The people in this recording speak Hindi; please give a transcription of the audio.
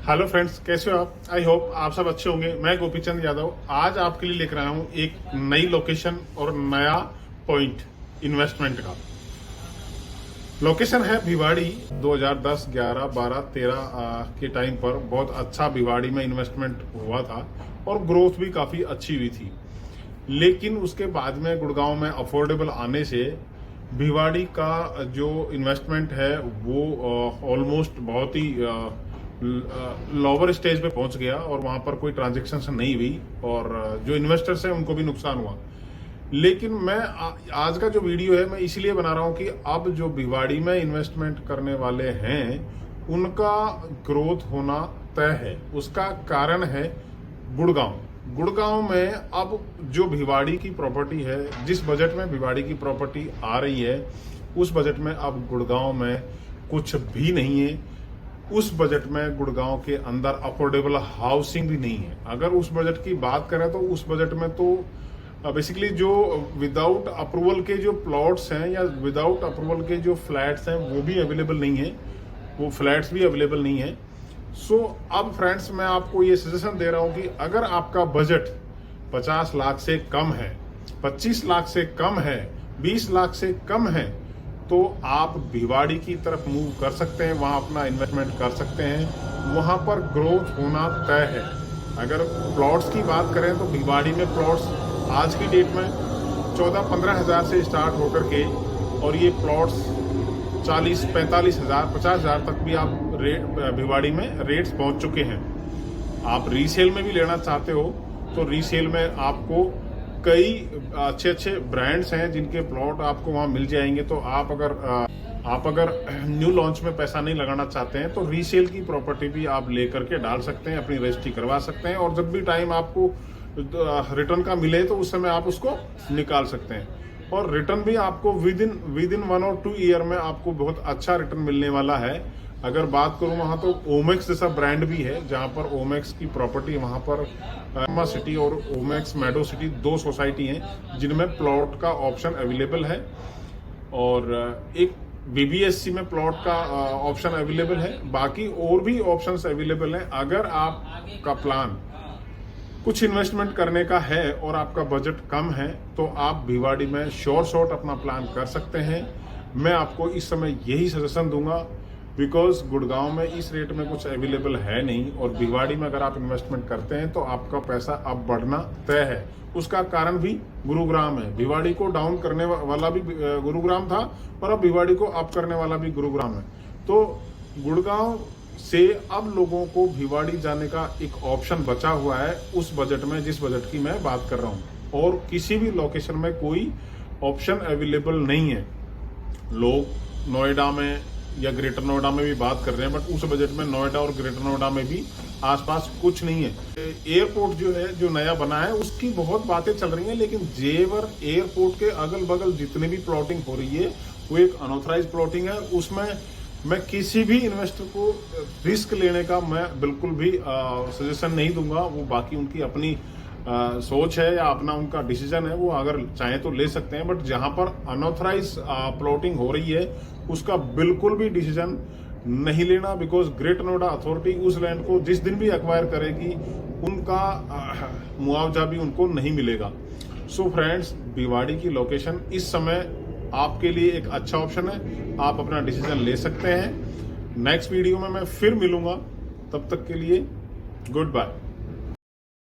हेलो फ्रेंड्स, कैसे हो आप? आई होप आप सब अच्छे होंगे। मैं गोपीचंद यादव आज आपके लिए लेकर आया हूँ एक नई लोकेशन और नया पॉइंट इन्वेस्टमेंट का। लोकेशन है भिवाड़ी। 2010, 11, 12, 13 के टाइम पर बहुत अच्छा भिवाड़ी में इन्वेस्टमेंट हुआ था और ग्रोथ भी काफ़ी अच्छी हुई थी। लेकिन उसके बाद में गुड़गांव में अफोर्डेबल आने से भिवाड़ी का जो इन्वेस्टमेंट है वो ऑलमोस्ट बहुत ही लोअर स्टेज पे पहुंच गया और वहां पर कोई ट्रांजेक्शन नहीं हुई और जो इन्वेस्टर्स हैं उनको भी नुकसान हुआ। लेकिन मैं आज का जो वीडियो है मैं इसलिए बना रहा हूं कि अब जो भिवाड़ी में इन्वेस्टमेंट करने वाले हैं उनका ग्रोथ होना तय है। उसका कारण है गुड़गांव। गुड़गांव में अब जो भिवाड़ी की प्रॉपर्टी है, जिस बजट में भिवाड़ी की प्रॉपर्टी आ रही है उस बजट में अब गुड़गांव में कुछ भी नहीं है। उस बजट में गुड़गांव के अंदर अफोर्डेबल हाउसिंग भी नहीं है। अगर उस बजट की बात करें तो उस बजट में तो बेसिकली जो विदाउट अप्रूवल के जो प्लॉट्स हैं या विदाउट अप्रूवल के जो फ्लैट्स हैं वो भी अवेलेबल नहीं है, वो फ्लैट्स भी अवेलेबल नहीं है। सो अब फ्रेंड्स, मैं आपको ये सजेशन दे रहा हूं कि अगर आपका बजट 50 लाख से कम है, 25 लाख से कम है, 20 लाख से कम है तो आप भिवाड़ी की तरफ मूव कर सकते हैं, वहां अपना इन्वेस्टमेंट कर सकते हैं। वहां पर ग्रोथ होना तय है। अगर प्लॉट्स की बात करें तो भिवाड़ी में प्लॉट्स आज की डेट में 14-15 हज़ार से स्टार्ट होकर के और ये प्लॉट्स 40-45 हज़ार, 50 हज़ार तक भी आप रेट भिवाड़ी में रेट्स पहुंच चुके हैं। आप रीसेल में भी लेना चाहते हो तो रीसेल में आपको कई अच्छे अच्छे ब्रांड्स हैं जिनके प्लॉट आपको वहां मिल जाएंगे। तो आप अगर न्यू लॉन्च में पैसा नहीं लगाना चाहते हैं तो रीसेल की प्रॉपर्टी भी आप लेकर के डाल सकते हैं, अपनी रजिस्ट्री करवा सकते हैं और जब भी टाइम आपको रिटर्न का मिले तो उस समय आप उसको निकाल सकते हैं। और रिटर्न भी आपको विद इन 1 और 2 ईयर में आपको बहुत अच्छा रिटर्न मिलने वाला है। अगर बात करूं वहां तो ओमेक्स जैसा ब्रांड भी है जहां पर ओमेक्स की प्रॉपर्टी वहां पर सिटी और ओमेक्स मेडो सिटी 2 सोसाइटी हैं जिनमें प्लॉट का ऑप्शन अवेलेबल है और एक बीबीएससी में प्लॉट का ऑप्शन अवेलेबल है। बाकी और भी ऑप्शंस अवेलेबल हैं। अगर आपका प्लान कुछ इन्वेस्टमेंट करने का है और आपका बजट कम है तो आप भिवाड़ी में शॉर्ट अपना प्लान कर सकते हैं। मैं आपको इस समय यही सजेशन दूंगा बिकॉज गुड़गांव में इस रेट में कुछ अवेलेबल है नहीं और भिवाड़ी में अगर आप इन्वेस्टमेंट करते हैं तो आपका पैसा अब बढ़ना तय है। उसका कारण भी गुरुग्राम है। भिवाड़ी को डाउन करने वाला भी गुरुग्राम था और अब भिवाड़ी को अप करने वाला भी गुरुग्राम है। तो गुड़गांव से अब लोगों को भिवाड़ी जाने का एक ऑप्शन बचा हुआ है उस बजट में, जिस बजट की मैं बात कर रहा हूँ। और किसी भी लोकेशन में कोई ऑप्शन अवेलेबल नहीं है। लोग नोएडा में या ग्रेटर नोएडा में भी बात कर रहे हैं बट उस बजट में नोएडा और ग्रेटर नोएडा में भी आसपास कुछ नहीं है। एयरपोर्ट जो है, जो नया बना है, उसकी बहुत बातें चल रही हैं लेकिन जेवर एयरपोर्ट के अगल बगल जितनी भी प्लॉटिंग हो रही है वो एक अनऑथराइज प्लॉटिंग है। उसमें मैं किसी भी इन्वेस्टर को रिस्क लेने का मैं बिल्कुल भी सजेशन नहीं दूंगा। वो बाकी उनकी अपनी सोच है या अपना उनका डिसीजन है, वो अगर चाहे तो ले सकते हैं। बट जहां पर अनऑथराइज प्लॉटिंग हो रही है उसका बिल्कुल भी डिसीजन नहीं लेना बिकॉज ग्रेटर नोएडा अथॉरिटी उस लैंड को जिस दिन भी एक्वायर करेगी उनका मुआवजा भी उनको नहीं मिलेगा। सो फ्रेंड्स, भिवाड़ी की लोकेशन इस समय आपके लिए एक अच्छा ऑप्शन है। आप अपना डिसीजन ले सकते हैं। नेक्स्ट वीडियो में मैं फिर मिलूंगा, तब तक के लिए गुड बाय।